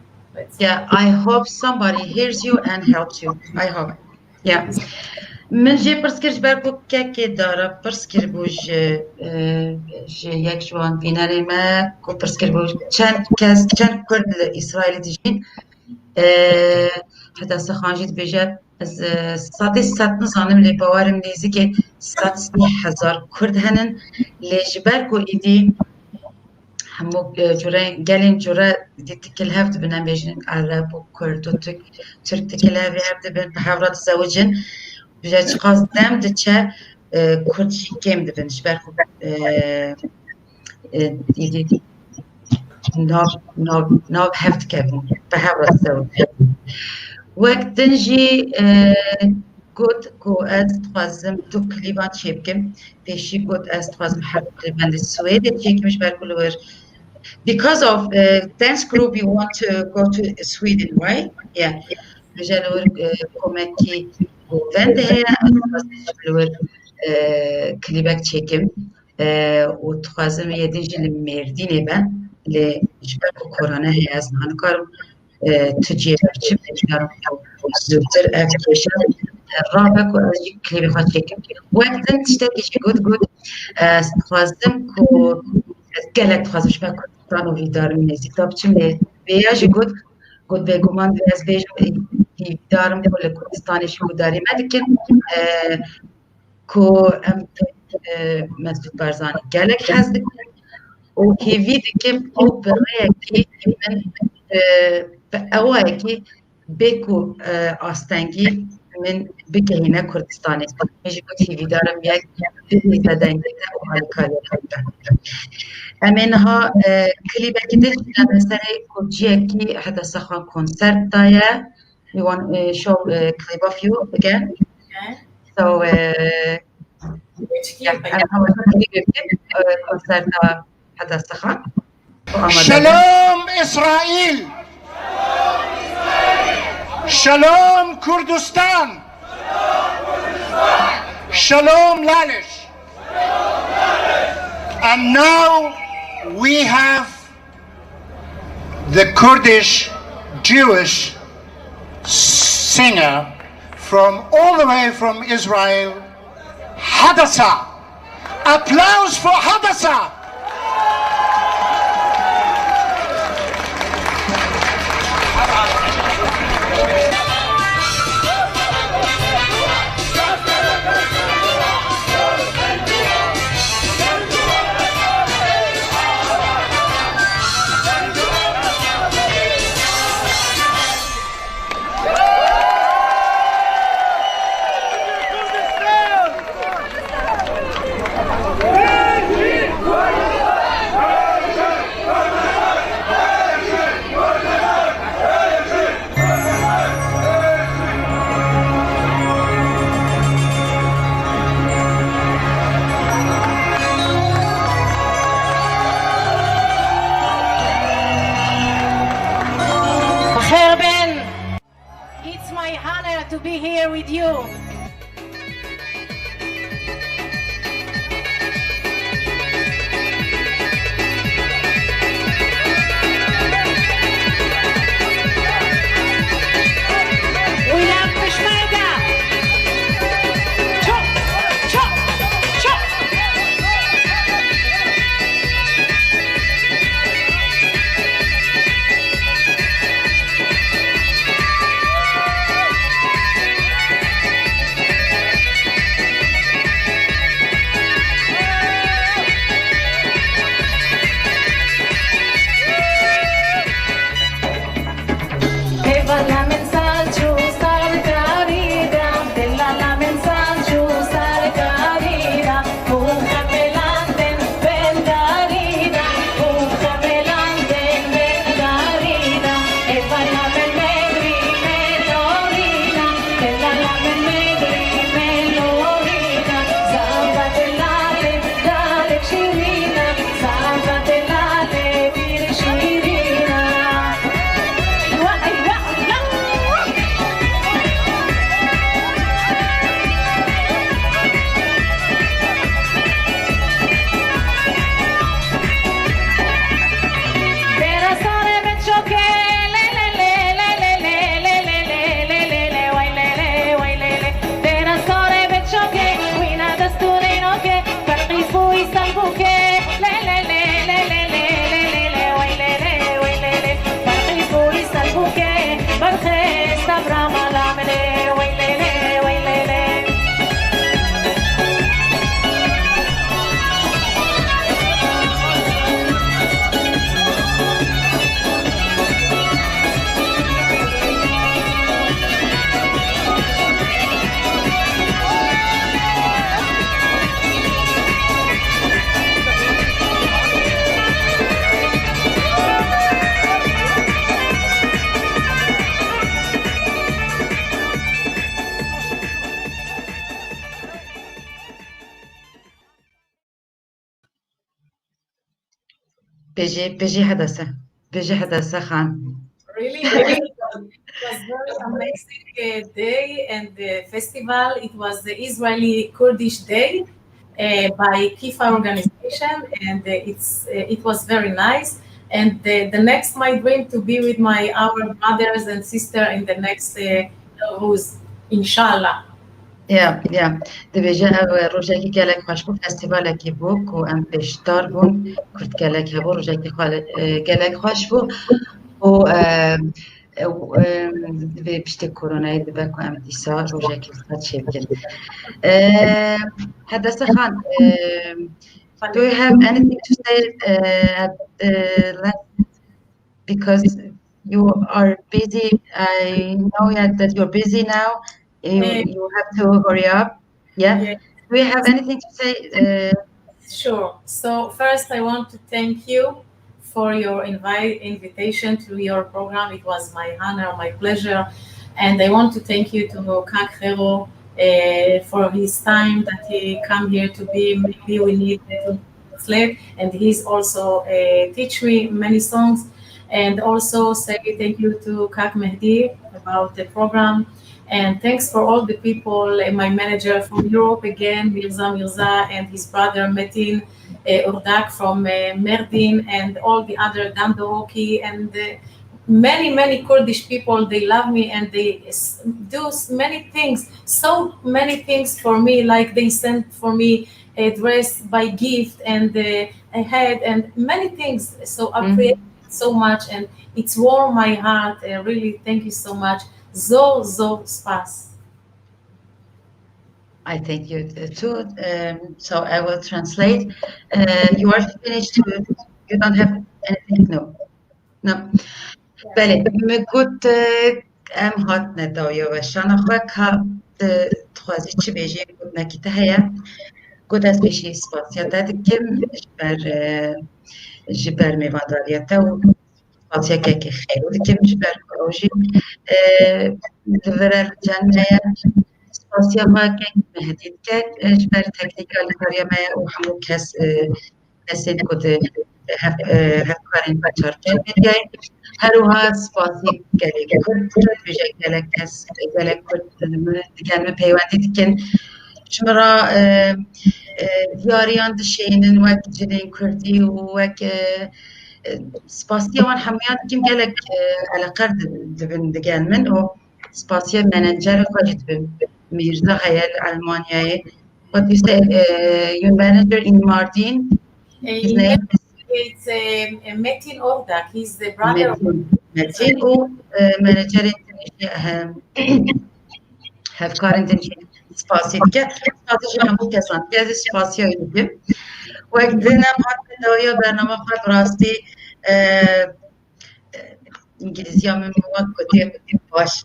Yeah, I hope somebody hears you and helps you. I hope. Yeah. من جي برسكر بركو كاكي دارا برسكر بوج يك جوان بيناري ما كو برسكر بوج كان كرد إسرائيل تجين حتى سخانجيت بيجا از سات نزانم لي باورم نيزيكي 100,000 كرد هنن لي جبركو إيدي همو جورين جالين جورا ديتكل هفت بنا بيجن عرب وكرد وترك تكل هفت بنا بحاولات زوجين بجاش قصدم دچه کردشی کم دبنش برخو دیدی ناب هفت کردن به هر سو وقت دنجی گود کو از خوازم تو کلیوان چیبکم پیشی گود از خوازم هر کلیوان سوئد چیکمش برکولور because of dance group you want to go to Sweden, right? Yeah. بجالور کومکی گووند هیا بلور کلیبک چکم و تخوازم یدین جل مردینه با لجبر کرونا هیا از نانکارم تجیب چپ نجارم زودتر افکیشن رابع کو از کلیب خواهد چکم وقتن تشتکیش گود تخوازم کو گلک تخوازمش با کردستان و ویدارم نزدیک تا بچم بیاج گود بگومان بیاز بیجم دارم کل کردستانش کو داریم ادکن کو ام مسعود برزانی گلک هست و هیوی دکم او برای کی من اوه کی بکو آستنگی من بکهینه کردستانی میشه کو هیوی دارم یک بیزه دنگی و حالکاری امینها کلیبه که داشتن سری کجیه کی حتی سخن کنسرت دایه. We want to show a clip of you again. Okay. So, Which yeah, clip? I'm going to give concert Hadassa Yeshurun. Shalom Israel. Shalom Kurdistan. Shalom Lalish. And now we have the Kurdish Jewish singer from all the way from Israel, Hadassa. Applause for Hadassa. بيجي حدث خان. Really, it was very amazing day and festival. It was the Israeli Kurdish Day by Kifa organization, and it was very nice. And the next my dream to be with our brothers and sister in the next Nowruz, inshallah. Yeah. دبیجه او روزه که گلک خوش بود فستیوال کی بود کو ام پیشتار بون کرد گلک هوا روزه که گلک خوش بود و دبی پشت کرونایی دبی کو ام دیسا روزه که فقط چه بکن. حدث خان, do you have anything to say because you are busy? I know that you're busy now. You have to hurry up. Yeah. Do you have anything to say? Sure. So first, I want to thank you for your invitation to your program. It was my honor, my pleasure, and I want to thank you to Kak Hero for his time that he come here to be. Maybe we need to translate, and he's also teach me many songs, and also say thank you to Kak Mehdi about the program. And thanks for all the people, my manager from Europe again, Mirza, and his brother Metin Urdak from Merdin, and all the other Dandoroki, and many Kurdish people. They love me and they do many things, so many things for me, like they sent for me a dress by gift and a hat and many things. So I appreciate it so much, and it's warmed my heart. Really, thank you so much. So spas. I thank you too. So I will translate. You are finished. You don't have anything. No. بله میگوید ام هات ندایا و شناخت که تخوازی چی بیجی گود نکیته هیا گود از بیشی سپاسیت داد کم جبر میوانداریتا و سپاسیت که خیلی و کم جبر کروشی لورر جنه سپاسیت و که مهدید که جبر تکنیکال کاریا میا و همو کس نسید گود هفکارین بچار کرد بیایی هروها سپاسی گلک کرد بیجه گلک کس گلک کرد دیگر من پیوندی دیکن شمرا دیاریان دشینن وک جنین کردی و وک سپاسی وان همیان کم گلک علاقه دبن دیگر من و سپاسی مننجر خواهد بیم میرزا خیال آلمانیایی. What you say, your manager in Mardin, his name is It's Metin Ordak. He's the brother of Metin و منیجر هفکار سپاسی که سپاسی همو کسان که سپاسی هایی دیدیم و اگه دینم حتی دایا برنامه خود راستی انگلیسی هم مواد کتی باش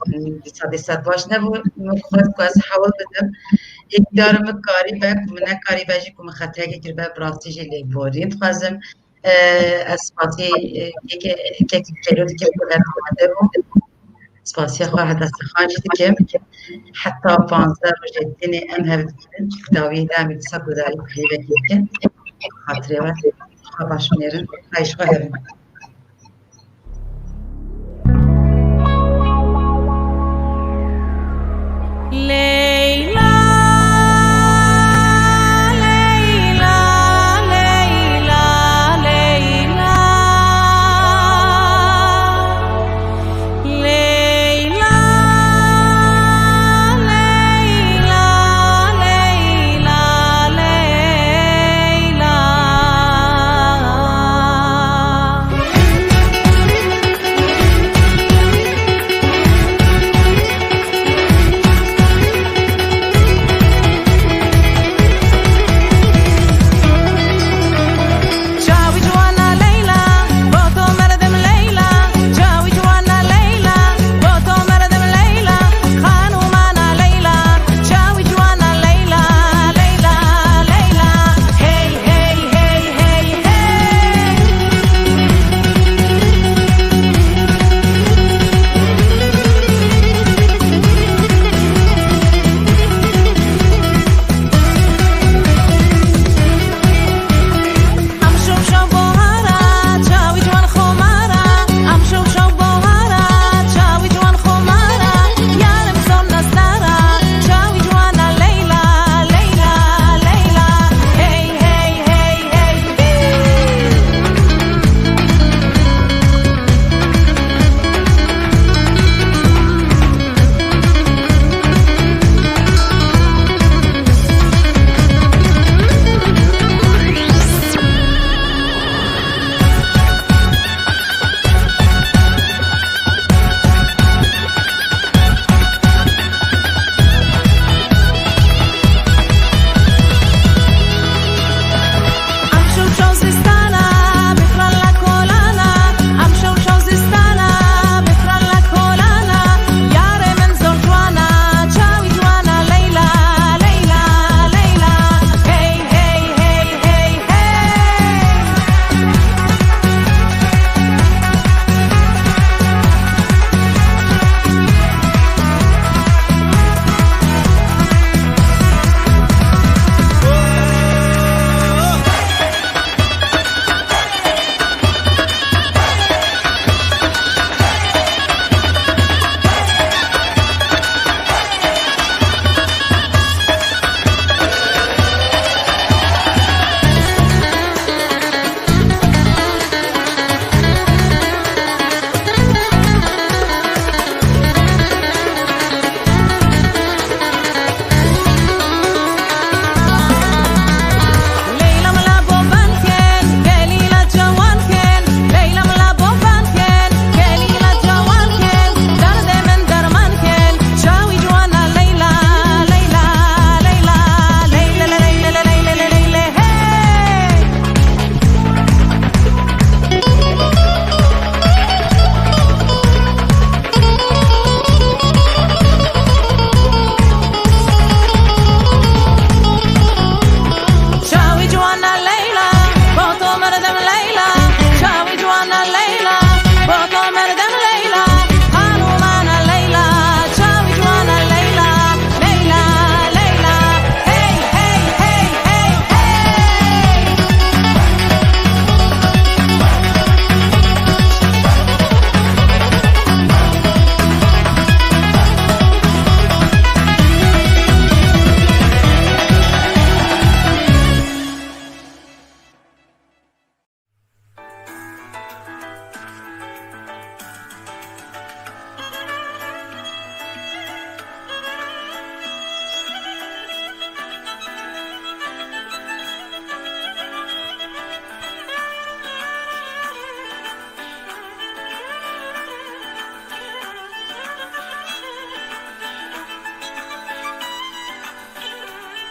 صد باش نبود خود که از حول بدم یک دارم کاری به من کاری بجی که مخاطره که به براستی جلی بورید خوازم از سپاسی که کلو دیگه بودن آمده بود سپاسی خواه حدث خانجی دیگه حتی 15 روز دینی ام هفت بودن داوی دامی دیسا گداری خیلی دیگه خاطره و خواه باش میرن خواهش خواه هفت